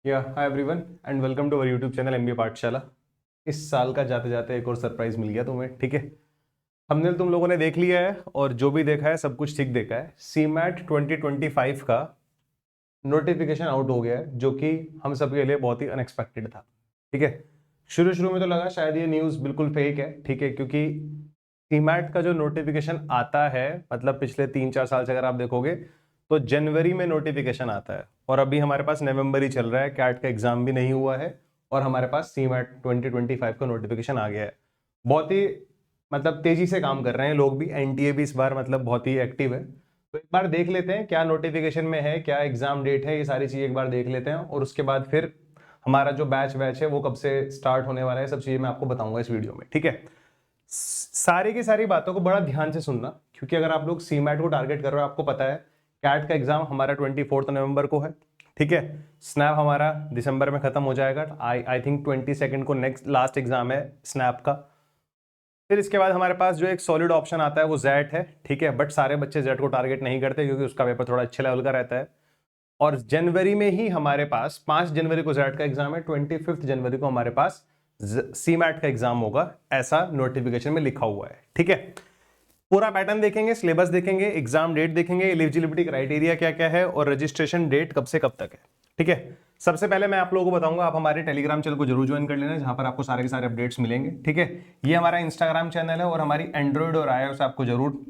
Hi everyone and welcome to our YouTube channel MBA Pathshala. इस साल का जाते जाते एक और सरप्राइज मिल गया तुम्हें, ठीक है। हमने तुम लोगों ने देख लिया है और जो भी देखा है सब कुछ ठीक देखा है। सीमैट 2025 का नोटिफिकेशन आउट हो गया है, जो कि हम सबके लिए बहुत ही अनएक्सपेक्टेड था, ठीक है। शुरू शुरू में तो लगा शायद ये न्यूज़ बिल्कुल फेक है, ठीक है, क्योंकि सीमैट का जो नोटिफिकेशन आता है, मतलब पिछले 3-4 साल से अगर आप देखोगे तो जनवरी में नोटिफिकेशन आता है और अभी हमारे पास नवंबर ही चल रहा है, कैट का एग्जाम भी नहीं हुआ है और हमारे पास सीमैट 2025 का नोटिफिकेशन आ गया है। बहुत ही मतलब तेजी से काम कर रहे हैं लोग भी, एनटीए भी इस बार मतलब बहुत ही एक्टिव है। तो एक बार देख लेते हैं क्या नोटिफिकेशन में है, क्या एग्जाम डेट है, ये सारी चीजें एक बार देख लेते हैं और उसके बाद फिर हमारा जो बैच है वो कब से स्टार्ट होने वाला है, सब चीजें मैं आपको बताऊंगा इस वीडियो में, ठीक है। सारी की सारी बातों को बड़ा ध्यान से सुनना, क्योंकि अगर आप लोग सीमैट को टारगेट कर रहे हो, आपको पता है कैट का एग्जाम हमारा 24 नवंबर को है, ठीक है। स्नैप हमारा दिसंबर में खत्म हो जाएगा। आई थिंक 22 को नेक्स्ट लास्ट एग्जाम है स्नैप का। फिर इसके बाद हमारे पास जो एक सॉलिड ऑप्शन आता है वो जेट है, ठीक है, बट सारे बच्चे जेट को टारगेट नहीं करते क्योंकि उसका पेपर थोड़ा अच्छे लेवल का रहता है। और जनवरी में ही हमारे पास 5 जनवरी को जेट का एग्जाम है, 25 जनवरी को हमारे पास सीमैट का एग्जाम होगा, ऐसा नोटिफिकेशन में लिखा हुआ है, ठीक है। पूरा पैटर्न देखेंगे, सिलेबस देखेंगे, एग्जाम डेट देखेंगे, एलिजिबिलिटी क्राइटेरिया क्या क्या है और रजिस्ट्रेशन डेट कब से कब तक है, ठीक है। सबसे पहले मैं आप लोगों को बताऊंगा, आप हमारे टेलीग्राम चैनल को जरूर ज्वाइन कर लेना, जहां पर आपको सारे के सारे अपडेट्स मिलेंगे, ठीक है। ये हमारा इंस्टाग्राम चैनल है और हमारी एंड्रॉइड और iOS आपको जरूर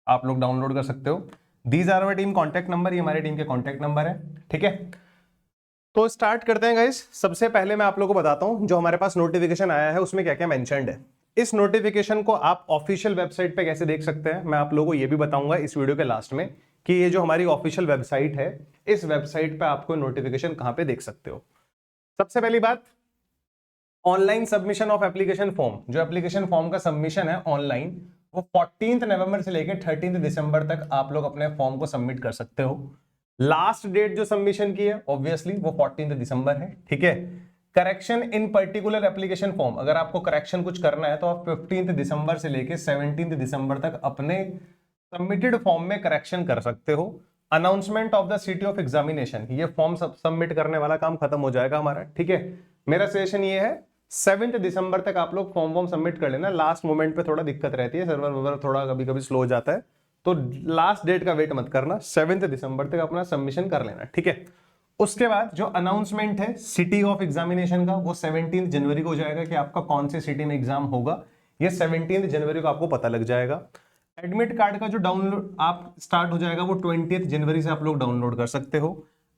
आप लोग डाउनलोड कर सकते हो। These are our team contact number, ये हमारी टीम के कॉन्टैक्ट नंबर है, ठीक है। तो स्टार्ट करते हैं गाइस। सबसे पहले मैं आप लोगों को बताता हूं जो हमारे पास नोटिफिकेशन आया है उसमें क्या क्या मेंशन्ड है। इस नोटिफिकेशन को आप ऑफिशियल वेबसाइट पे कैसे देख सकते हैं, मैं आप लोगों को ये भी बताऊंगा इस वीडियो के लास्ट में, कि ये जो हमारी ऑफिशियल वेबसाइट है, इस वेबसाइट पे आपको नोटिफिकेशन कहां पे देख सकते हो। सबसे पहली बात, online submission of application form. जो एप्लीकेशन फॉर्म का सबमिशन है ऑनलाइन, वो 14 नवंबर से लेकर 13 दिसंबर तक आप लोग अपने फॉर्म को सबमिट कर सकते हो। लास्ट डेट जो सबमिशन की है ऑब्वियसली वो 14 दिसंबर है, ठीक है। Correction in particular application form, अगर आपको करेक्शन कुछ करना है तो आप 15 दिसंबर से लेकर 17 दिसंबर तक अपने सबमिटेड फॉर्म में करेक्शन कर सकते हो। Announcement of the city of examination, ये फॉर्म सबमिट करने वाला काम खत्म हो जाएगा हमारा, ठीक है। मेरा सजेशन ये है 7 दिसंबर तक आप लोग फॉर्म सबमिट कर लेना। लास्ट मोमेंट पे थोड़ा दिक्कत रहती है, सर्वर वर्वर थोड़ा कभी कभी स्लो हो जाता है, तो लास्ट डेट का वेट मत करना, 7 दिसंबर तक अपना सबमिशन कर लेना, ठीक है। उसके बाद जो अनाउंसमेंट है सिटी ऑफ एग्जामिनेशन का, वो 17 जनवरी को हो जाएगा कि आपका कौन से सिटी में एग्जाम होगा, ये 17 जनवरी को आपको पता लग जाएगा। एडमिट कार्ड का जो डाउनलोड आप स्टार्ट हो जाएगा वो 20 जनवरी से आप लोग डाउनलोड कर सकते हो।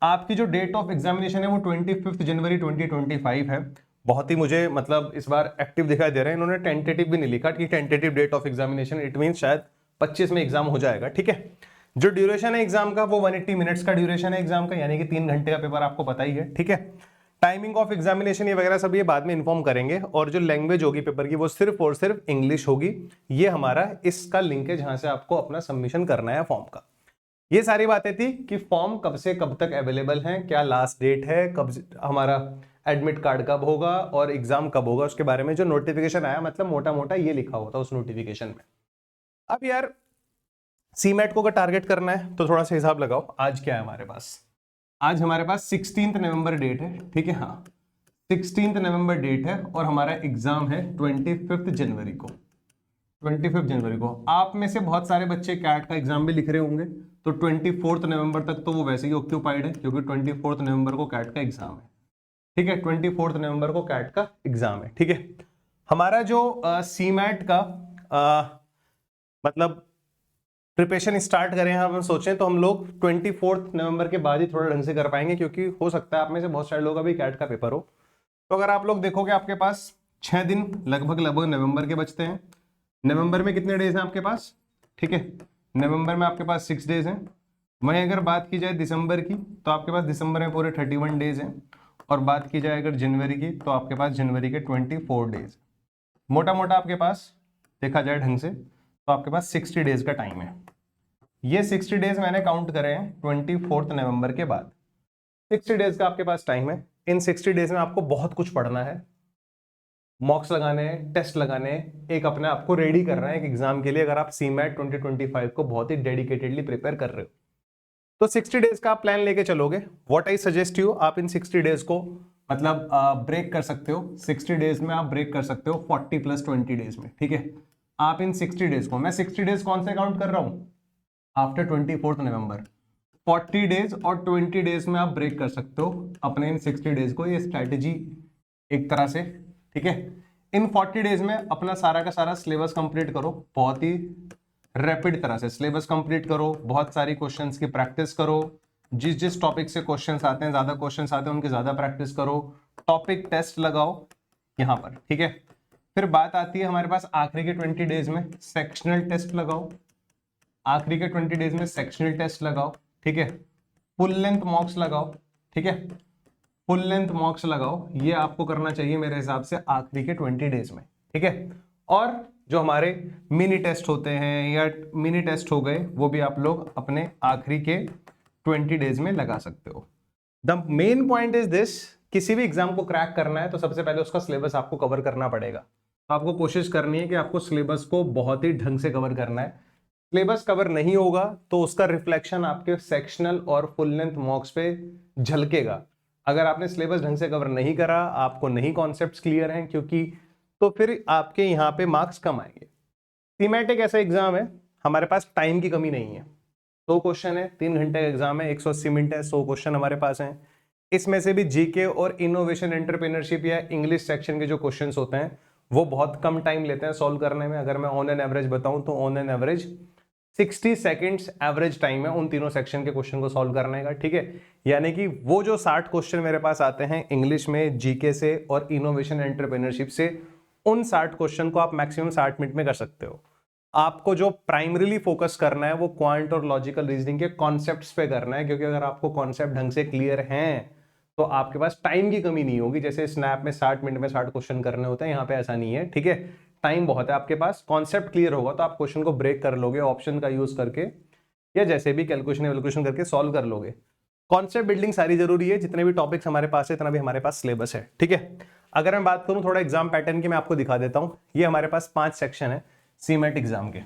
आपकी जो डेट ऑफ एग्जामिनेशन है वो 25 जनवरी 2025 है। बहुत ही मुझे मतलब इस बार एक्टिव दिखाई दे रहे हैं, इन्होंने टेंटेटिव भी नहीं लिखा कि tentative date of examination, it mean शायद 25 में एग्जाम हो जाएगा, ठीक है। जो ड्यूरेशन है एग्जाम का वो 180 मिनट्स का ड्यूरेशन है एग्जाम का, यानी कि 3 घंटे का पेपर, आपको पता ही है, ठीक है। टाइमिंग ऑफ एग्जामिनेशन ये वगैरह सब ये बाद में इन्फॉर्म करेंगे, और जो लैंग्वेज होगी पेपर की वो सिर्फ और सिर्फ इंग्लिश होगी। ये हमारा इसका लिंक है जहां से आपको अपना सबमिशन करना है फॉर्म का। ये सारी बातें थी कि फॉर्म कब से कब तक अवेलेबल है, क्या लास्ट डेट है, कब हमारा एडमिट कार्ड कब होगा और एग्जाम कब होगा, उसके बारे में जो नोटिफिकेशन आया, मतलब मोटा मोटा ये लिखा होता उस नोटिफिकेशन में। अब यार सीमैट को अगर टारगेट करना है तो थोड़ा सा हिसाब लगाओ, आज क्या है हमारे पास। आज हमारे पास 16 नवंबर डेट है, ठीक है, हाँ 16 नवंबर डेट है और हमारा एग्जाम है 25 जनवरी को। 25 जनवरी को आप में से बहुत सारे बच्चे कैट का एग्जाम भी लिख रहे होंगे, तो 24 नवंबर तक तो वो वैसे ही ऑक्यूपाइड है, क्योंकि 24 नवंबर को कैट का एग्जाम है, ठीक है। 24 नवंबर को कैट का एग्जाम है, ठीक है। हमारा जो सीमैट का मतलब प्रिपरेशन स्टार्ट करें हम सोचें तो हम लोग 24 नवंबर के बाद ही थोड़ा ढंग से कर पाएंगे, क्योंकि हो सकता है आप में से बहुत सारे लोग अभी कैट का पेपर हो। तो अगर आप लोग देखोगे आपके पास 6 दिन लगभग नवंबर के बचते हैं। नवंबर में कितने डेज हैं आपके पास, ठीक है, नवंबर में आपके पास 6 डेज हैं। वहीं अगर बात की जाए दिसंबर की, तो आपके पास दिसंबर में पूरे 31 डेज हैं, और बात की जाए अगर जनवरी की तो आपके पास जनवरी के 24 डेज। मोटा मोटा आपके पास देखा जाए ढंग से तो आपके पास 60 डेज का टाइम है। ये 60 डेज मैंने काउंट करे हैं 24 नवंबर के बाद। 60 डेज का आपके पास टाइम है। इन 60 डेज में आपको बहुत कुछ पढ़ना है, मॉक्स लगाने हैं, टेस्ट लगाने हैं, एक अपने आप को रेडी करना है एक एग्जाम के लिए, अगर आप सीमैट 2025 को बहुत ही डेडिकेटेडली प्रिपेयर कर रहे हो। तो 60 डेज का आप प्लान लेके चलोगे। व्हाट आई सजेस्ट यू, आप इन 60 डेज को मतलब ब्रेक कर सकते हो। 60 डेज में आप ब्रेक कर सकते हो 40 + 20 डेज में, ठीक है। आप इन 60 डेज को, मैं 60 डेज कौन से काउंट कर रहा हूं, आफ्टर 24 नवंबर, 40 डेज और 20 डेज में आप ब्रेक कर सकते हो अपने इन 60 डेज को। ये स्ट्रैटेजी एक तरह से, ठीक है। इन 40 डेज में अपना सारा का सारा सिलेबस कंप्लीट करो, बहुत ही रैपिड तरह से सिलेबस कंप्लीट करो, बहुत सारी क्वेश्चंस की प्रैक्टिस करो, जिस जिस टॉपिक से क्वेश्चंस आते हैं, ज्यादा क्वेश्चंस आते हैं उनकी ज्यादा प्रैक्टिस करो, टॉपिक टेस्ट लगाओ यहाँ पर, ठीक है। फिर बात आती है हमारे पास आखिरी के 20 डेज में सेक्शनल टेस्ट लगाओ, आखिरी के 20 डेज में सेक्शनल टेस्ट लगाओ, ठीक है। फुल लेंथ मॉक्स लगाओ, ठीक है, फुल लेंथ मॉक्स लगाओ। ये आपको करना चाहिए मेरे हिसाब से आखिरी के 20 डेज में, ठीक है। और जो हमारे मिनी टेस्ट होते हैं या मिनी टेस्ट हो गए, वो भी आप लोग अपने आखिरी के 20 डेज में लगा सकते हो। The main point is this, किसी भी एग्जाम को क्रैक करना है तो सबसे पहले उसका सिलेबस आपको कवर करना पड़ेगा। तो आपको कोशिश करनी है कि आपको सिलेबस को बहुत ही ढंग से कवर करना है। सिलेबस कवर नहीं होगा तो उसका रिफ्लेक्शन आपके सेक्शनल और फुल लेंथ मॉक्स पे झलकेगा। अगर आपने सिलेबस ढंग से कवर नहीं करा, आपको नहीं कॉन्सेप्ट्स क्लियर हैं क्योंकि, तो फिर आपके यहाँ पे मार्क्स कम आएंगे। सीमैट एक ऐसा एग्जाम है, हमारे पास टाइम की कमी नहीं है। 100 क्वेश्चन है, 3 घंटे का एग्जाम है, 180 मिनट है, 100 क्वेश्चन हमारे पास हैं। इसमें से भी जीके और इनोवेशन एंटरप्रेन्योरशिप या इंग्लिश सेक्शन के जो क्वेश्चंस होते हैं वो बहुत कम टाइम लेते हैं सॉल्व करने में। अगर मैं ऑन एन एवरेज बताऊं तो on an average 60 seconds average time है उन तीनों सेक्शन के क्वेश्चन को सॉल्व करने का, ठीक है। यानी कि वो जो 60 क्वेश्चन मेरे पास आते हैं इंग्लिश में, जीके से और इनोवेशन एंटरप्रेन्योरशिप से, उन 60 क्वेश्चन को आप मैक्सिमम 60 मिनट में कर सकते हो। आपको जो प्राइमरीली फोकस करना है वो क्वांट और लॉजिकल रीजनिंग के कॉन्सेप्ट्स पे करना है, क्योंकि अगर आपको कॉन्सेप्ट ढंग से क्लियर हैं तो आपके पास टाइम की कमी नहीं होगी। जैसे स्नैप में 60 मिनट में 60 क्वेश्चन करने होते हैं, यहाँ पे ऐसा नहीं है, ठीक है। टाइम बहुत है आपके पास, कॉन्सेप्ट क्लियर होगा तो आप क्वेश्चन को ब्रेक कर लोगे, ऑप्शन का यूज करके या जैसे भी कैलकुलेशन करके सॉल्व कर लोगे। कॉन्सेप्ट बिल्डिंग सारी जरूरी है, जितने भी टॉपिक्स हमारे पास है इतना भी हमारे पास सिलेबस है, ठीक है। अगर मैं बात करूं थोड़ा एग्जाम पैटर्न की, मैं आपको दिखा देता हूं। ये हमारे पास 5 सेक्शन है सीमेट एग्जाम के।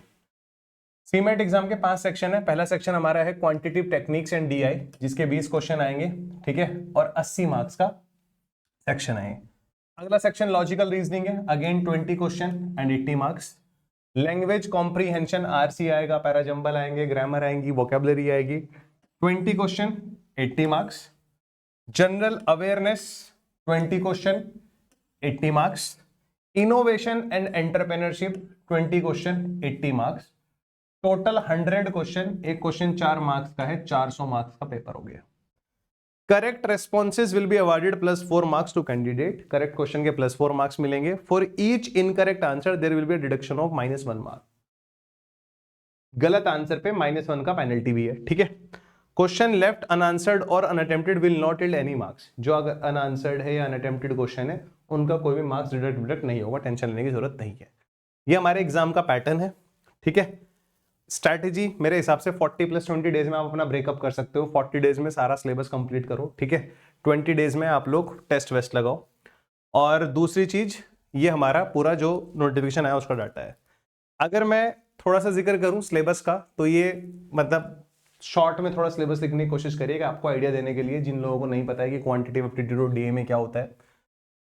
सीमेट एग्जाम के 5 सेक्शन है। पहला सेक्शन हमारा है क्वांटिटेटिव टेक्निक्स एंड डीआई, जिसके 20 क्वेश्चन आएंगे, ठीक है, और 80 मार्क्स का सेक्शन है। अगला सेक्शन लॉजिकल रीजनिंग है, again 20 question and 80 marks. Language comprehension RC आएगा, पैराजंबल आएंगे, ग्रामर आएंगी, वोकेबलरी आएगी, 20 question 80 marks. General awareness 20 question 80 marks. Innovation and entrepreneurship 20 question 80 marks. Total 100 question, एक क्वेश्चन 4 मार्क्स का है, 400 मार्क्स का पेपर हो गया। Correct responses will be awarded +4 marks to candidate. Correct question के +4 मार्क्स मिलेंगे। For each incorrect answer there will be deduction of -1 mark. गलत answer पे -1 का पेनल्टी भी है, ठीक है। क्वेश्चन लेफ्ट अनआंसर्ड और unattempted will not yield any marks. जो अगर अनआंसर्ड है या अनअटेम्प्टेड क्वेश्चन है उनका कोई भी मार्क्स डिडक्ट नहीं होगा, टेंशन लेने की जरूरत नहीं है। ये हमारे एग्जाम का पैटर्न है, ठीक है। स्ट्रैटेजी मेरे हिसाब से 40 + 20 डेज में आप अपना ब्रेकअप कर सकते हो। 40 डेज में सारा सिलेबस कंप्लीट करो, ठीक है। 20 डेज में आप लोग टेस्ट वेस्ट लगाओ। और दूसरी चीज, ये हमारा पूरा जो नोटिफिकेशन आया उसका डाटा है। अगर मैं थोड़ा सा जिक्र करूं सिलेबस का, तो ये मतलब शॉर्ट में थोड़ा सिलेबस लिखने की कोशिश करिएगा, आपको आइडिया देने के लिए, जिन लोगों को नहीं पता है कि क्वांटिटेटिव एप्टीट्यूड और डीए में क्या होता है।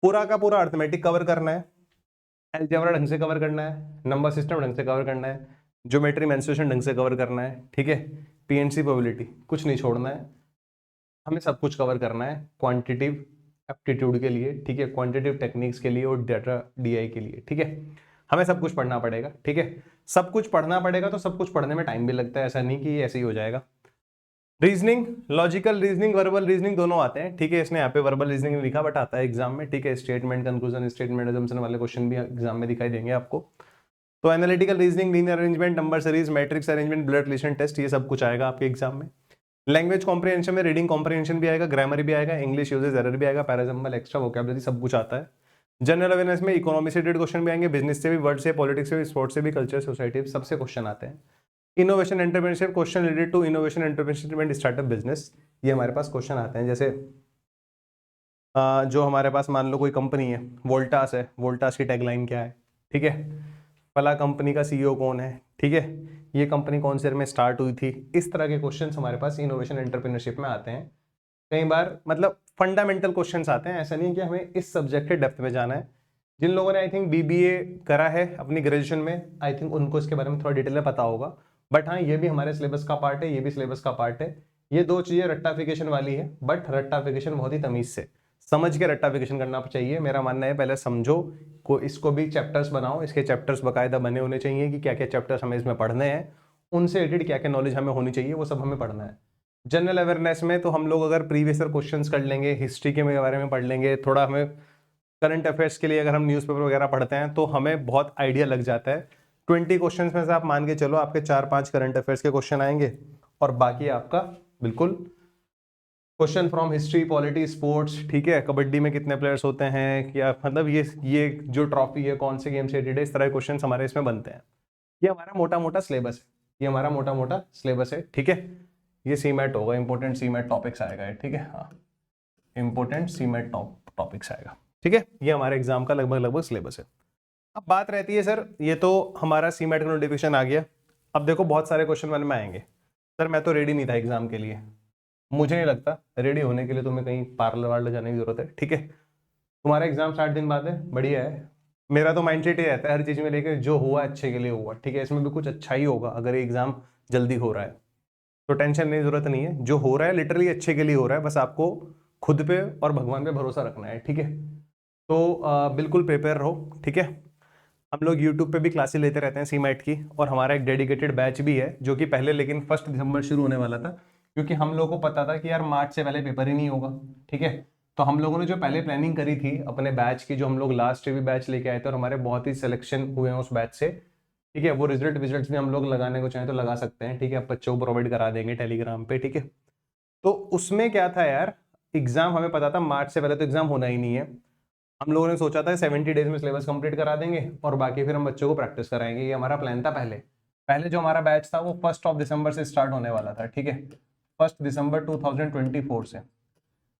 पूरा का पूरा अर्थमेटिक कवर करना है, अलजेब्रा ढंग से कवर करना है, नंबर सिस्टम ढंग से कवर करना है, ज्योमेट्री मेंस्ट्रुएशन ढंग से कवर करना है, ठीक है। पीएनसी प्रोबेबिलिटी कुछ नहीं छोड़ना है, हमें सब कुछ कवर करना है क्वांटिटेटिव एप्टीट्यूड के लिए, ठीक है, क्वांटिटेटिव टेक्निक्स के लिए और डाटा डीआई के लिए, ठीक है। हमें सब कुछ पढ़ना पड़ेगा, ठीक है। सब कुछ पढ़ना पड़ेगा तो सब कुछ पढ़ने में टाइम भी लगता है, ऐसा नहीं कि ये ऐसे ही हो जाएगा। Reasoning, logical reasoning, verbal reasoning दोनों आते हैं, ठीक है। इसने यहाँ पे वर्बल रीजनिंग लिखा बट आता है एग्जाम में, ठीक है। स्टेटमेंट कंक्लूजन, स्टेटमेंट असम्पशन वाले क्वेश्चन भी एग्जाम में दिखाई देंगे आपको। तो analytical reasoning, linear arrangement, number series, matrix arrangement, blood relation test, ये सब कुछ आएगा आपके एग्जाम में। लैंग्वेज कॉम्प्रिहेंशन में रीडिंग कॉम्प्रिहेंशन भी आएगा, ग्रामर भी आएगा, इंग्लिश यूजेज एरर भी आएगा, पैराजंबल, एक्स्ट्रा वोकैबुलरी, सब कुछ आता है। जनरल अवेयरनेस में इकोनॉमी से रिलेटेड क्वेश्चन भी आएंगे, बिजनेस से भी, वर्ड से, पॉलिटिक्स से भी, स्पोर्ट्स से भी, कल्चर, सोसाइटी, सबसे क्वेश्चन आते हैं। Innovation entrepreneurship, question related to innovation entrepreneurship and startup business, ये हमारे पास क्वेश्चन आते हैं। जैसे जो हमारे पास मान लो कोई कंपनी है, वोल्टास है, वोल्टास की टैगलाइन क्या है, ठीक है। फला कंपनी का सीईओ कौन है, ठीक है। ये कंपनी कौन से ईयर में स्टार्ट हुई थी, इस तरह के क्वेश्चंस हमारे पास इनोवेशन एंटरप्रेन्योरशिप में आते हैं। कई बार मतलब फंडामेंटल क्वेश्चंस आते हैं, ऐसा नहीं कि हमें इस सब्जेक्ट के डेप्थ में जाना है। जिन लोगों ने आई थिंक बीबीए करा है अपनी ग्रेजुएशन में, आई थिंक उनको इसके बारे में थोड़ा डिटेल में पता होगा। बट हाँ, ये भी हमारे सिलेबस का पार्ट है, ये भी सिलेबस का पार्ट है। ये दो चीजें रट्टाफिकेशन वाली है, बट रट्टाफिकेशन बहुत ही तमीज से समझ के रट्टाफिकेशन करना चाहिए। मेरा मानना है पहले समझो को, इसको भी चैप्टर्स बनाओ, इसके चैप्टर्स बाकायदा बने होने चाहिए कि क्या क्या चैप्टर्स हमें इसमें पढ़ने हैं, उनसे रिलेटेड क्या क्या नॉलेज हमें होनी चाहिए, वो सब हमें पढ़ना है। जनरल अवेयरनेस में तो हम लोग अगर प्रीवियस ईयर क्वेश्चंस कर लेंगे, हिस्ट्री के बारे में पढ़ लेंगे, थोड़ा हमें करंट अफेयर्स के लिए अगर हम न्यूज़पेपर वगैरह पढ़ते हैं तो हमें बहुत आइडिया लग जाता है। 20 क्वेश्चंस में से आप मान के चलो आपके 4-5 करंट अफेयर्स के क्वेश्चन आएंगे और बाकी आपका बिल्कुल question from history, polity, sports, ठीक है, कबड्डी में कितने प्लेयर्स होते हैं, क्या मतलब ये जो ट्रॉफी है कौन से गेम से रिलेटेड है, इस तरह के क्वेश्चन हमारे इसमें बनते हैं। ये हमारा मोटा मोटा सिलेबस है, ये हमारा मोटा मोटा सिलेबस है, ठीक है। ये सीमेट होगा, इंपॉर्टेंट सीमेट टॉपिक्स आएगा, ठीक है, हाँ इंपॉर्टेंट सीमेट टॉपिक्स आएगा, ठीक है। ये हमारे एग्जाम का लगभग सिलेबस है। अब बात रहती है सर, ये तो हमारा सीमेट का नोटिफिकेशन आ गया, अब देखो बहुत सारे क्वेश्चन मन में आएंगे, सर मैं तो रेडी नहीं था एग्जाम के लिए। मुझे नहीं लगता रेडी होने के लिए तुम्हें कहीं पार्लर वार्लर जाने की जरूरत है, ठीक है। तुम्हारा एग्जाम 60 दिन बाद है, बढ़िया है। मेरा तो माइंडसेट ये रहता है हर चीज में लेके, जो हुआ अच्छे के लिए हुआ, ठीक है। इसमें भी कुछ अच्छा ही होगा अगर एग्जाम जल्दी हो रहा है तो टेंशन नहीं, जरूरत नहीं है। जो हो रहा है लिटरली अच्छे के लिए हो रहा है, बस आपको खुद पे और भगवान पे भरोसा रखना है, ठीक है। तो बिल्कुल प्रिपेयर रहो, ठीक है। हम लोग यूट्यूब पे भी क्लासेस लेते रहते हैं सीमेट की, और हमारा एक डेडिकेटेड बैच भी है जो कि पहले लेकिन 1 दिसंबर शुरू होने वाला था, क्योंकि हम लोगों को पता था कि यार मार्च से पहले पेपर ही नहीं होगा, ठीक है। तो हम लोगों ने जो पहले प्लानिंग करी थी अपने बैच की, जो हम लोग लास्ट भी बैच लेके आए थे और हमारे बहुत ही सिलेक्शन हुए हैं उस बैच से, ठीक है। वो रिजल्ट्स भी हम लोग लगाने को चाहें तो लगा सकते हैं, ठीक है, बच्चों को प्रोवाइड करा देंगे टेलीग्राम पे, ठीक है। तो उसमें क्या था यार, एग्जाम हमें पता था मार्च से पहले तो एग्जाम होना ही नहीं है। हम लोगों ने सोचा था 70 डेज में सिलेबस कंप्लीट करा देंगे और बाकी फिर हम बच्चों को प्रैक्टिस कराएंगे, ये हमारा प्लान था पहले। पहले जो हमारा बैच था वो 1 दिसंबर से स्टार्ट होने वाला था, ठीक है, 1 दिसंबर 2024 से।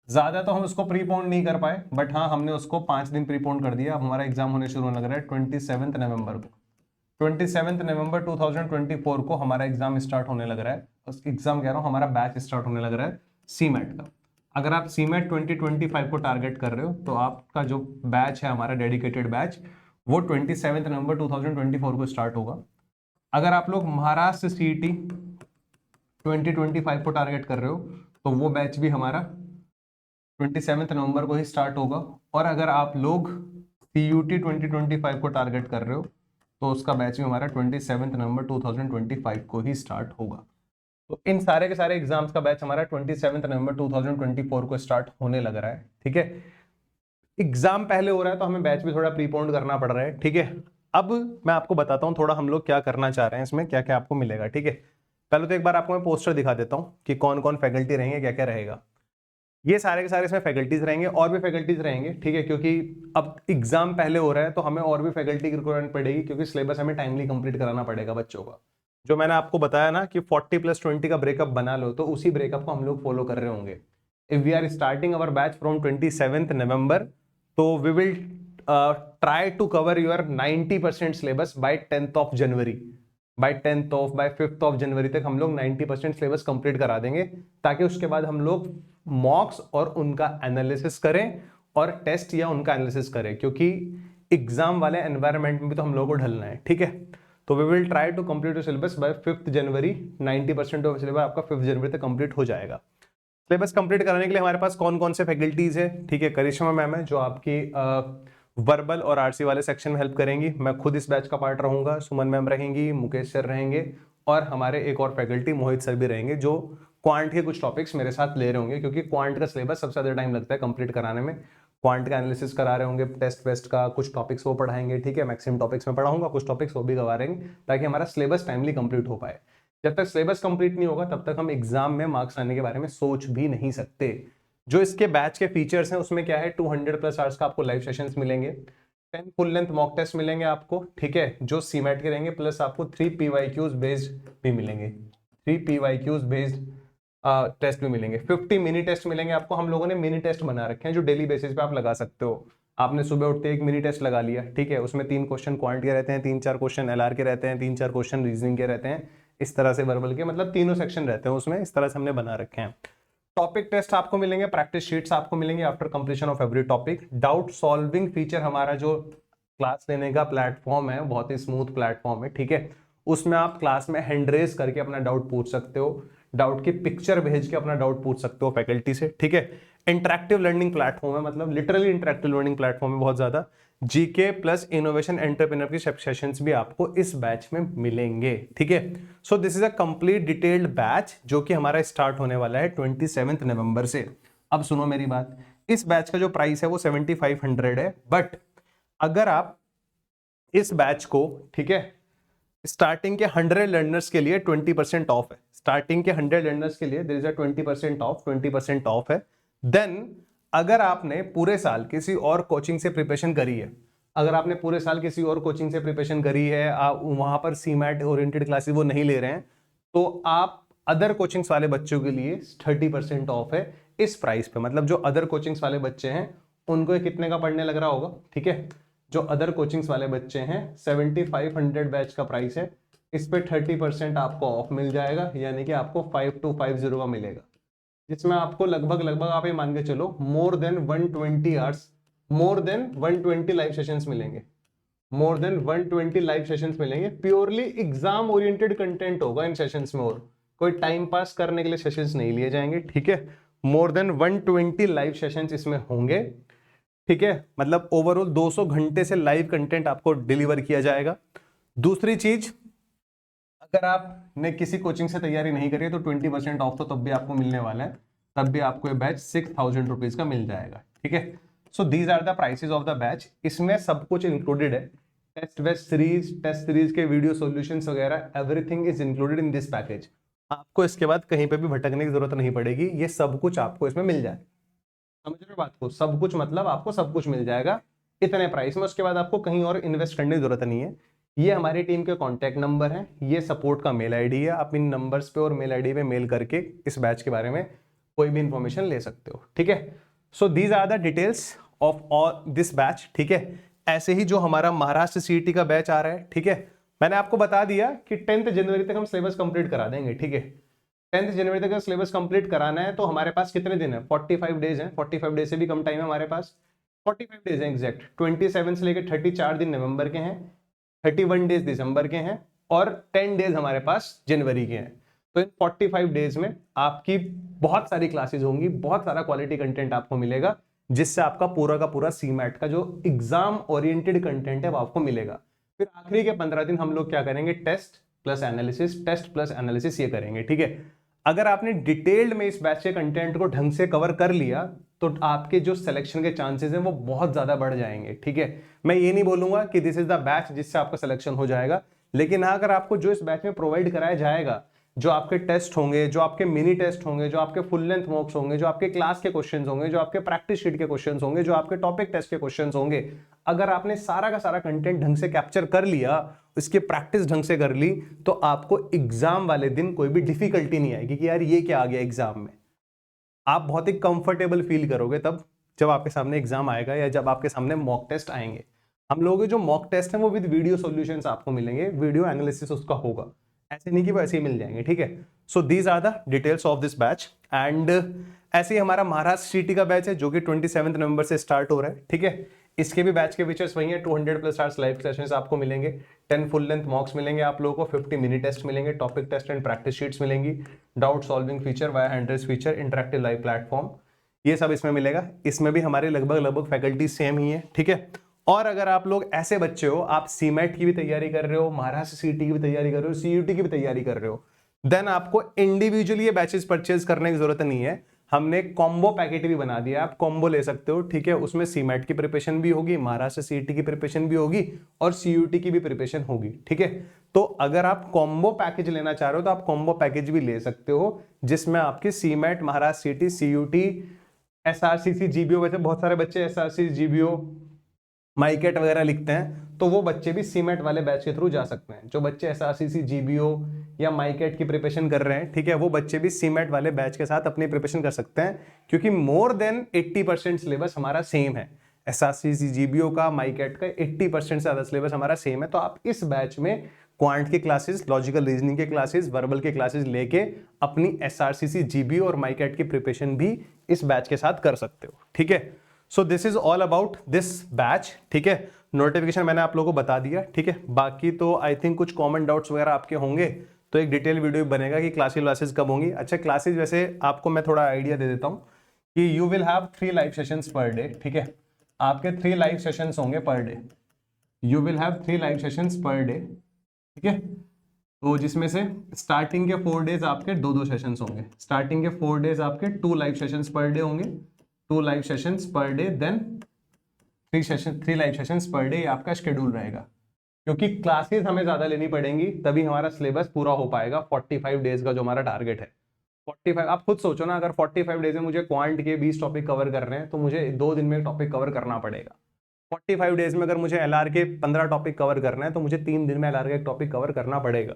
ज्यादा तो हम उसको प्रीपोन नहीं कर पाए, बट हाँ हमने उसको 5 दिन प्रीपोन कर दिया। अब हमारा एग्जाम होने शुरू होने लग रहा है 27 नवंबर को। 27 नवंबर 2024 को हमारा एग्जाम स्टार्ट होने लग रहा है, एग्जाम कह रहा हूँ, हमारा बैच स्टार्ट होने लग रहा है सीमेट का। अगर आप सीमेट 2025 को टारगेट कर रहे हो तो आपका जो बैच है हमारा डेडिकेटेड बैच, वो 27 नवंबर 2024 को स्टार्ट होगा। अगर आप लोग महाराष्ट्र सीईटी 2025 को टारगेट कर रहे हो तो वो बैच भी हमारा 27 नवंबर को ही स्टार्ट होगा। और अगर आप लोग CUT 2025 को टारगेट कर रहे हो तो उसका बैच भी हमारा 27 नवंबर 2025 को ही स्टार्ट होगा। तो इन सारे के सारे एग्जाम्स का बैच हमारा 27 नवंबर 2024 को स्टार्ट होने लग रहा है, ठीक है। एग्जाम पहले हो रहा है तो हमें बैच भी थोड़ा प्रीपोन्ड करना पड़ रहा है, ठीक है। अब मैं आपको बताता हूँ थोड़ा हम लोग क्या करना चाह रहे हैं, इसमें क्या क्या आपको मिलेगा, ठीक है। पहले तो एक बार आपको मैं पोस्टर दिखा देता हूँ कि कौन कौन फैकल्टी रहेंगे, क्या क्या रहेगा। ये सारे के सारे इसमें फैकल्टीज रहेंगे और भी फैकल्टीज रहेंगे, ठीक है, क्योंकि अब एग्जाम पहले हो रहा है तो हमें और भी फैकल्टी की रिक्वायरमेंट पड़ेगी, क्योंकि सिलेबस हमें टाइमली कंप्लीट कराना पड़ेगा बच्चों का। जो मैंने आपको बताया ना कि 40+20 का ब्रेकअप बना लो, तो उसी ब्रेकअप को हम लोग फॉलो कर रहे होंगे। If we are starting our batch from 27 November, तो we will try to cover your 90% syllabus by 10th January. By 5th January तक हम लोग 90% सिलेबस कंप्लीट करा देंगे, ताकि उसके बाद हम लोग मॉक्स और उनका एनालिसिस करें और टेस्ट या उनका एनालिसिस करें, क्योंकि एग्जाम वाले एनवायरनमेंट में भी तो हम लोगों को ढलना है, ठीक है। तो we will try to complete your syllabus by 5th January. 90% of syllabus आपका 5th जनवरी तक कंप्लीट हो जाएगा। सिलेबस कंप्लीट कराने के लिए हमारे पास कौन कौन से फैकल्टीज है, ठीक है। करिश्मा मैम है जो आपकी वर्बल और आरसी वाले सेक्शन में हेल्प करेंगी, मैं खुद इस बैच का पार्ट रहूंगा, सुमन मैम रहेंगी, मुकेश सर रहेंगे, और हमारे एक और फैकल्टी मोहित सर भी रहेंगे जो क्वांट के कुछ टॉपिक्स मेरे साथ ले रहे होंगे, क्योंकि क्वांट का सिलेबस सबसे ज्यादा टाइम लगता है कंप्लीट कराने में। क्वांट का एनालिसिस करा रहे होंगे, टेस्ट वेस्ट का कुछ टॉपिक्स वो पढ़ाएंगे, ठीक है। मैक्सिमम टॉपिक्स में पढ़ाऊंगा, कुछ टॉपिक्स वो भी गवारेंगे, ताकि हमारा सिलेबस टाइमली कंप्लीट हो पाए। जब तक सिलेबस कंप्लीट नहीं होगा तब तक हम एग्जाम में मार्क्स आने के बारे में सोच भी नहीं सकते। जो इसके बैच के फीचर्स हैं उसमें क्या है, 200+ आवर्स का आपको लाइव सेशंस मिलेंगे, 10 फुल लेंथ मॉक टेस्ट मिलेंगे आपको, ठीक है, जो सीमेट के रहेंगे, प्लस आपको 3 PYQs बेस्ड भी मिलेंगे, 3 PYQs बेस्ड टेस्ट भी मिलेंगे, 50 मिनी टेस्ट मिलेंगे आपको। हम लोगों ने मिनी टेस्ट बना रखे हैं जो डेली बेसिस पे आप लगा सकते हो। आपने सुबह उठते एक मिनी टेस्ट लगा लिया, ठीक है, उसमें 3 क्वेश्चन क्वांट के रहते हैं, 3-4 क्वेश्चन एलआर के रहते हैं, 3-4 क्वेश्चन रीजनिंग के रहते हैं, इस तरह से वर्बल के, मतलब तीनों सेक्शन रहते हैं उसमें, इस तरह से हमने बना रखे हैं। टॉपिक टेस्ट आपको मिलेंगे, प्रैक्टिस शीट्स आपको मिलेंगे after completion of every topic. Doubt solving feature हमारा जो क्लास लेने का प्लेटफॉर्म है, बहुत ही स्मूथ प्लेटफॉर्म है, ठीक है, उसमें आप क्लास में हैंड रेज करके अपना डाउट पूछ सकते हो, डाउट की पिक्चर भेज के अपना डाउट पूछ सकते हो फैकल्टी से, ठीक है। इंटरेक्टिव लर्निंग प्लेटफॉर्म है, मतलब लिटरली इंटरेक्टिव लर्निंग प्लेटफॉर्म है बहुत ज्यादा। जीके प्लस इनोवेशन एंटरप्रेन्योर की सेशंस भी आपको इस बैच में मिलेंगे, ठीक है। So this is a complete detailed batch जो कि हमारा स्टार्ट होने वाला है 27 नवंबर से। अब सुनो मेरी बात, इस बैच का जो प्राइस है वो 7500 है, बट अगर आप इस बैच को, ठीक है, स्टार्टिंग के 100 लर्नर्स के लिए 20% ऑफ है, स्टार्टिंग के 100 लर्नर्स के लिए there is a 20% off, 20% off है। देन अगर आपने पूरे साल किसी और कोचिंग से प्रिपरेशन करी है, अगर आपने पूरे साल किसी और कोचिंग से प्रिपरेशन करी है, आप वहां पर सीमैट ओरिएंटेड क्लासेस वो नहीं ले रहे हैं, तो आप अदर कोचिंग्स वाले बच्चों के लिए 30% ऑफ है इस प्राइस पे। मतलब जो अदर कोचिंग्स वाले बच्चे हैं उनको ये कितने का पढ़ने लग रहा होगा, ठीक है, जो अदर कोचिंग्स वाले बच्चे हैं 7500 बैच का प्राइस है, इस पे 30% आपको ऑफ मिल जाएगा, यानी कि आपको 5250 का मिलेगा, जिसमें आपको लगभग आप ये मान के चलो more than 120 hours, more than 120 live sessions मिलेंगे, मोर देन 120 लाइव सेशंस मिलेंगे। प्योरली एग्जाम ओरिएंटेड कंटेंट होगा इन सेशंस में, और कोई टाइम पास करने के लिए सेशंस नहीं लिए जाएंगे, ठीक है। मोर देन 120 लाइव सेशंस इसमें होंगे, ठीक है, मतलब ओवरऑल 200 घंटे से लाइव कंटेंट आपको डिलीवर किया जाएगा। दूसरी चीज, अगर आपने किसी कोचिंग से तैयारी नहीं करी है तो 20% ऑफ तो तब भी आपको मिलने वाला है, तब भी आपको ये बैच 6000 रुपीज का मिल जाएगा, ठीक है। So these are the prices of the batch, इसमें सब कुछ इंक्लूडेड है, टेस्ट सीरीज के वीडियो सॉल्यूशंस वगैरह, everything is included in this package. आपको इसके बाद कहीं पे भी भटकने की जरूरत नहीं पड़ेगी, ये सब कुछ आपको इसमें मिल जाए, समझ रहे हो बात को, सब कुछ मतलब आपको सब कुछ मिल जाएगा इतने प्राइस में, उसके बाद आपको कहीं और इन्वेस्ट करने की जरूरत नहीं है। ये हमारी टीम के कॉन्टैक्ट नंबर है, ये सपोर्ट का मेल आईडी है, आप इन नंबर्स पे और मेल आईडी पे मेल करके इस बैच के बारे में कोई भी इंफॉर्मेशन ले सकते हो, ठीक है। So these are the details of all this batch, ठीक है। ऐसे ही जो हमारा महाराष्ट्र सीईटी का बैच आ रहा है, ठीक है, मैंने आपको बता दिया कि 10 जनवरी तक हम सिलेबस कंप्लीट करा देंगे, ठीक है। 10 जनवरी तक सिलेबस कंप्लीट कराना है तो हमारे पास कितने दिन है, 45 डेज है, 45 डेज से भी कम टाइम है हमारे पास, 45 डेज है एग्जैक्ट, 27 से लेकर 34 दिन नवंबर के हैं, 31 डेज दिसंबर के हैं, और 10 डेज हमारे पास जनवरी के हैं। तो इन 45 डेज में आपकी बहुत सारी क्लासेस होंगी, बहुत सारा क्वालिटी कंटेंट आपको मिलेगा, जिससे आपका पूरा का पूरा सीमैट का जो एग्जाम ओरिएंटेड कंटेंट है वो आपको मिलेगा। फिर आखिरी के 15 दिन हम लोग क्या करेंगे, टेस्ट प्लस एनालिसिस ये करेंगे, ठीक है। अगर आपने डिटेल्ड में इस बैच के कंटेंट को ढंग से कवर कर लिया तो आपके जो सिलेक्शन के चांसेस हैं वो बहुत ज्यादा बढ़ जाएंगे, ठीक है। मैं ये नहीं बोलूंगा कि दिस इज द बैच जिससे आपका सिलेक्शन हो जाएगा, लेकिन हाँ, अगर आपको जो इस बैच में प्रोवाइड कराया जाएगा, जो आपके टेस्ट होंगे, जो आपके मिनी टेस्ट होंगे, जो आपके फुल लेंथ मॉक्स होंगे, जो आपके क्लास के क्वेश्चंस होंगे, जो आपके प्रैक्टिस शीट के क्वेश्चंस होंगे, जो आपके टॉपिक टेस्ट के क्वेश्चंस होंगे, अगर आपने सारा का सारा कंटेंट ढंग से कैप्चर कर लिया, इसकी प्रैक्टिस ढंग से कर ली, तो आपको एग्जाम वाले दिन कोई भी डिफिकल्टी नहीं आएगी कि यार ये क्या आ गया एग्जाम में। आप बहुत ही कंफर्टेबल फील करोगे तब जब आपके सामने एग्जाम आएगा या जब आपके सामने मॉक टेस्ट आएंगे। हम लोगों के जो मॉक टेस्ट हैं वो विद वीडियो सॉल्यूशंस आपको मिलेंगे, वीडियो एनालिसिस उसका होगा, ऐसे नहीं कि वो ऐसे ही मिल जाएंगे, ठीक है। So these are the details of this batch. And ऐसे ही हमारा महाराष्ट्र सीटी का बैच है जो कि 27 नवंबर से स्टार्ट हो रहा है, ठीक है। इसके भी बैच के फीचर्स वही है, 200+ आवर्स लाइव सेशंस आपको मिलेंगे, 10 फुल लेंथ मॉक्स मिलेंगे आप लोगों को, 50 मिनी टेस्ट मिलेंगे, topic test and practice sheets मिलेंगी, doubt solving feature, via hand feature, interactive live platform, ये सब इसमें मिलेगा। इसमें भी हमारे लगभग फैकल्टी सेम ही है, ठीक है। और अगर आप लोग ऐसे बच्चे हो, आप सीमेट की भी तैयारी कर रहे हो, महाराष्ट्र सीटी की भी तैयारी कर रहे हो, सीयूटी की भी तैयारी कर रहे हो, देन आपको इंडिविजुअली ये बैचेस परचेज करने की जरूरत नहीं है, हमने कॉम्बो पैकेट भी बना दिया, आप कॉम्बो ले सकते हो, ठीक है। उसमें सीमेट की प्रिपरेशन भी होगी, महाराष्ट्र सीटी की प्रिपरेशन भी होगी, और सीयूटी की भी प्रिपरेशन होगी, ठीक है। तो अगर आप कॉम्बो पैकेज लेना चाह रहे हो तो आप कॉम्बो पैकेज भी ले सकते हो, जिसमें आपकी सीमेट, महाराष्ट्र सीटी, सीयूटी, एसआरसीसी, जीबीओ, वैसे बहुत सारे बच्चे एसआरसीसी, जीबीओ, माइकेट वगैरह लिखते हैं, तो वो बच्चे भी सीमेट वाले बैच के थ्रू जा सकते हैं। जो बच्चे एसआरसीसी, जीबीओ या माइकेट की प्रिपरेशन कर रहे हैं, ठीक है, वो बच्चे भी सीमेट वाले बैच के साथ अपनी प्रिपरेशन कर सकते हैं, क्योंकि मोर देन 80% सिलेबस हमारा सेम है। SRCC GBO का, माइकेट का 80% से ज़्यादा सिलेबस हमारा सेम है। तो आप इस बैच में क्वांट की क्लासेस, लॉजिकल रीजनिंग के क्लासेस, वर्बल के क्लासेस लेके अपनी SRCC GBO और माइकेट की प्रिपरेशन भी इस बैच के साथ कर सकते हो, ठीक है। So this is all about this batch, ठीक है। नोटिफिकेशन मैंने आप लोगों को बता दिया, ठीक है। बाकी तो आई थिंक कुछ कॉमन डाउट्स वगैरह आपके होंगे, तो एक डिटेल वीडियो बनेगा कि क्लासेस कब होंगी। अच्छा, क्लासेस वैसे आपको मैं थोड़ा आइडिया दे देता हूँ कि you will have 3 live sessions per day, ठीक है। आपके 3 लाइव सेशंस होंगे per day, you will have 3 live sessions per day, ठीक है। तो जिसमें से स्टार्टिंग के 4 डेज आपके 2-2 सेशंस होंगे। स्टार्टिंग के 4 डेज आपके 2 लाइव सेशंस पर डे होंगे, 2 live sessions per day, then 3 live sessions per day आपका शेड्यूल रहेगा। क्योंकि क्लासेस हमें ज्यादा लेनी पड़ेंगी, तभी हमारा सिलेबस पूरा हो पाएगा 45 डेज का जो हमारा टारगेट है। 45, आप खुद सोचो ना, अगर 45 डेज में मुझे क्वांट के 20 टॉपिक कवर करने हैं तो मुझे 2 दिन में टॉपिक कवर करना पड़ेगा। 45 डेज में अगर मुझे LR के 15 टॉपिक कवर करना है तो मुझे 3 दिन में LR का एक टॉपिक कवर करना पड़ेगा।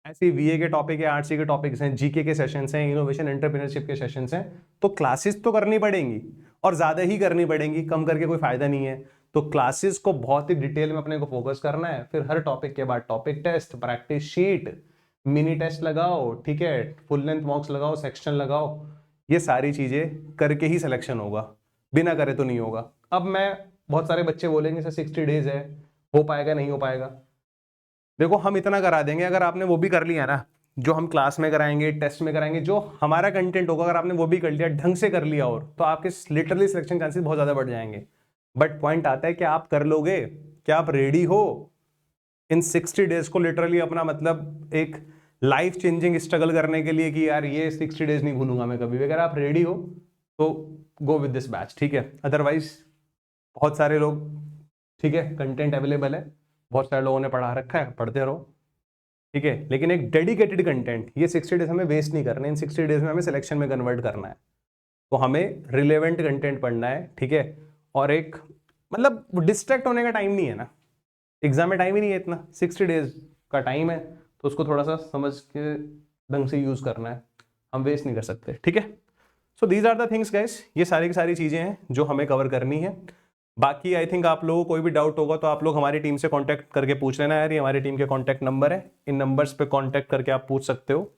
ऐसे VA के टॉपिक है, RC के टॉपिक्स हैं, GK के सेशंस हैं, इनोवेशन एंटरप्रेन्योरशिप के सेशंस हैं। तो क्लासेस तो करनी पड़ेंगी और ज्यादा ही करनी पड़ेंगी, कम करके कोई फायदा नहीं है। तो क्लासेस को बहुत ही डिटेल में अपने को फोकस करना है। फिर हर टॉपिक के बाद topic test, practice sheet, mini test लगाओ, ठीक है, फुल लेंथ मॉक्स लगाओ, सेक्शन लगाओ। ये सारी चीजें करके ही सिलेक्शन होगा, बिना करे तो नहीं होगा। अब मैं, बहुत सारे बच्चे बोलेंगे सर 60 डेज है, हो पाएगा नहीं हो पाएगा। देखो, हम इतना करा देंगे, अगर आपने वो भी कर लिया ना, जो हम क्लास में कराएंगे, टेस्ट में कराएंगे, जो हमारा कंटेंट होगा, अगर आपने वो भी कर लिया, ढंग से कर लिया, और तो आपके लिटरली सिलेक्शन चांसेस बहुत ज्यादा बढ़ जाएंगे। बट पॉइंट आता है कि आप कर लोगे, क्या आप रेडी हो इन 60 डेज को लिटरली अपना, मतलब एक लाइफ चेंजिंग स्ट्रगल करने के लिए कि यार ये 60 डेज नहीं भूलूंगा मैं कभी भी। अगर आप रेडी हो तो गो विद दिस बैच, ठीक है। अदरवाइज बहुत सारे लोग, ठीक है, कंटेंट अवेलेबल है, बहुत सारे लोगों ने पढ़ा रखा है, पढ़ते रहो, ठीक है। लेकिन एक डेडिकेटेड कंटेंट, ये 60 डेज हमें वेस्ट नहीं करना है, इन 60 डेज में हमें सिलेक्शन में कन्वर्ट करना है। तो हमें रिलेवेंट कंटेंट पढ़ना है, ठीक है। और एक, मतलब डिस्ट्रैक्ट होने का टाइम नहीं है ना, एग्जाम में टाइम ही नहीं है इतना, 60 डेज का टाइम है, तो उसको थोड़ा सा समझ के ढंग से यूज करना है, हम वेस्ट नहीं कर सकते, ठीक है। So these are the things guys, ये सारी की सारी चीजें हैं जो हमें कवर करनी है। बाकी आई थिंक आप लोगों को कोई भी डाउट होगा तो आप लोग हमारी टीम से कांटेक्ट करके पूछ लेना यार, ये हमारी टीम के कांटेक्ट नंबर है, इन नंबर्स पे कांटेक्ट करके आप पूछ सकते हो।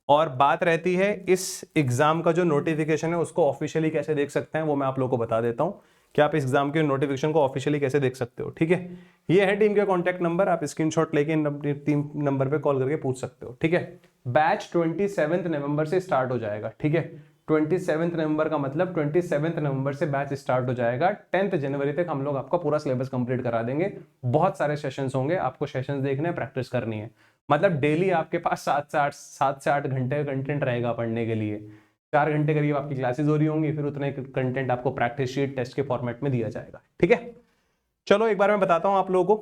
और बात रहती है इस एग्जाम का जो नोटिफिकेशन है उसको ऑफिशियली कैसे देख सकते हैं, वो मैं आप लोगों को बता देता हूँ कि आप इस एग्जाम के नोटिफिकेशन को ऑफिशियली कैसे देख सकते हो, ठीक है। ये है टीम के कॉन्टैक्ट नंबर, आप स्क्रीनशॉट लेके इन टीम नंबर पे कॉल करके पूछ सकते हो, ठीक है। बैच 27 नवंबर से स्टार्ट हो जाएगा, ठीक है। 27 नवंबर का मतलब 27 नवंबर से बैच स्टार्ट हो जाएगा। 10 जनवरी तक हम लोग आपका पूरा सिलेबस कंप्लीट करा देंगे। बहुत सारे सेशंस होंगे, आपको सेशंस देखने हैं, प्रैक्टिस करनी है। मतलब डेली आपके पास 7 से 8 घंटे का कंटेंट रहेगा पढ़ने के लिए। 4 घंटे करीब आपकी क्लासेस हो रही होंगी, फिर उतने कंटेंट आपको प्रैक्टिस शीट, टेस्ट के फॉर्मेट में दिया जाएगा, ठीक है। चलो एक बार मैं बताता हूं आप लोगों को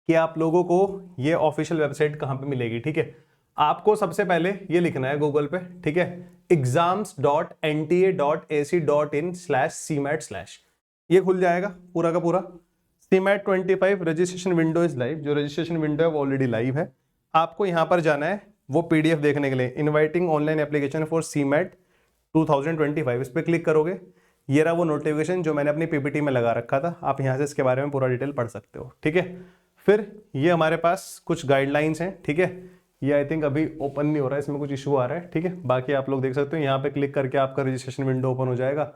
कि आप लोगों को ये ऑफिशियल वेबसाइट कहां पे मिलेगी, ठीक है। आपको सबसे पहले ये लिखना है गूगल पे, ठीक है, exams.nta.ac.in/cmat/, ये खुल जाएगा पूरा का पूरा। CMAT 25 registration window is live, जो रजिस्ट्रेशन विंडो है वो ऑलरेडी लाइव है। आपको यहां पर जाना है वो PDF देखने के लिए, inviting online application for CMAT 2025, इस पर क्लिक करोगे, ये रहा वो नोटिफिकेशन जो मैंने अपनी PPT में लगा रखा था। आप यहां से इसके बारे में पूरा डिटेल पढ़ सकते हो, ठीक है। फिर ये हमारे पास कुछ गाइडलाइंस हैं, ठीक है। ये आई थिंक अभी ओपन नहीं हो रहा है, इसमें कुछ इशू आ रहा है, ठीक है। बाकी आप लोग देख सकते हो, यहाँ पे क्लिक करके आपका रजिस्ट्रेशन विंडो ओपन हो जाएगा,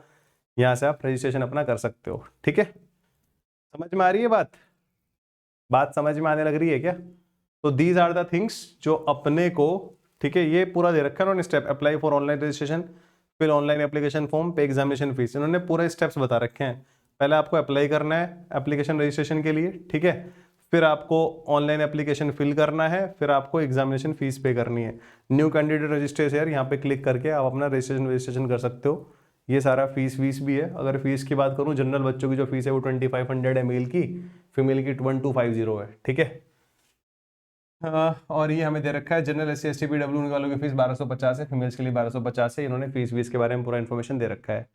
यहाँ से आप रजिस्ट्रेशन अपना कर सकते हो, ठीक है। समझ में आ रही है बात समझ में आने लग रही है क्या? तो दीज आर द थिंग्स जो अपने को, ठीक है, ये पूरा दे रखा है उन्होंने step, apply for online registration, फिर ऑनलाइन एप्लीकेशन फॉर्म, पे एग्जामिनेशन फीस, इन्होंने पूरे स्टेप्स बता रखे हैं। पहले आपको अप्लाई करना है एप्लीकेशन रजिस्ट्रेशन के लिए, ठीक है, फिर आपको ऑनलाइन एप्लीकेशन फिल करना है, फिर आपको एग्जामिनेशन फीस पे करनी है। न्यू कैंडिडेट रजिस्ट्रेशन, यहाँ पे क्लिक करके आप अपना रजिस्ट्रेशन कर सकते हो। ये सारा फीस भी है। अगर फीस की बात करूँ, जनरल बच्चों की जो फीस है वो 2500 है मेल की, फीमेल की 1250 है, ठीक है। और ये हमें दे रखा है जनरल SC ST PW वालों की फीस 1250 है, फीमेल्स के लिए 1250 है। इन्होंने फीस के बारे में पूरा इन्फॉर्मेशन दे रखा है।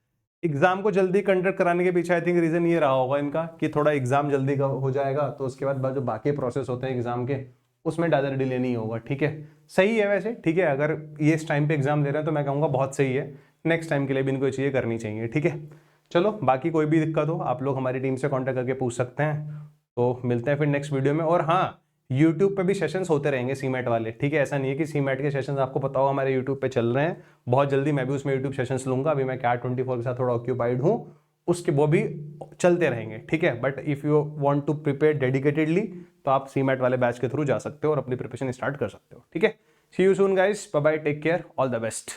एग्जाम को जल्दी कंडक्ट कराने के पीछे आई थिंक रीजन ये रहा होगा इनका कि थोड़ा एग्जाम जल्दी का हो जाएगा, तो उसके बाद जो बाकी प्रोसेस होते हैं एग्जाम के, उसमें ज़्यादा डिले नहीं होगा, ठीक है। सही है वैसे, ठीक है। अगर ये इस टाइम पे एग्जाम दे रहे हैं तो मैं कहूँगा बहुत सही है, नेक्स्ट टाइम के लिए भी इनको ये चीज़ें करनी चाहिए, ठीक है। चलो बाकी कोई भी दिक्कत हो आप लोग हमारी टीम से कांटेक्ट करके पूछ सकते हैं। तो मिलते हैं फिर नेक्स्ट वीडियो में। और हाँ, यूट्यूब पे भी सेशंस होते रहेंगे सीमेट वाले, ठीक है। ऐसा नहीं है कि सीमेट के सेशंस आपको पता होगा हमारे यूट्यूब पे चल रहे हैं, बहुत जल्दी मैं भी उसमें यूट्यूब सेशंस लूंगा। अभी मैं CAT 24 के साथ थोड़ा ऑक्यूपाइड हूँ, उसके वो भी चलते रहेंगे, ठीक है। But if you want to prepare dedicatedly तो आप सीमेट वाले बैच के थ्रू जा सकते हो और अपनी प्रिपरेशन स्टार्ट कर सकते हो, ठीक है। See you soon guys, bye bye, take care, all the best.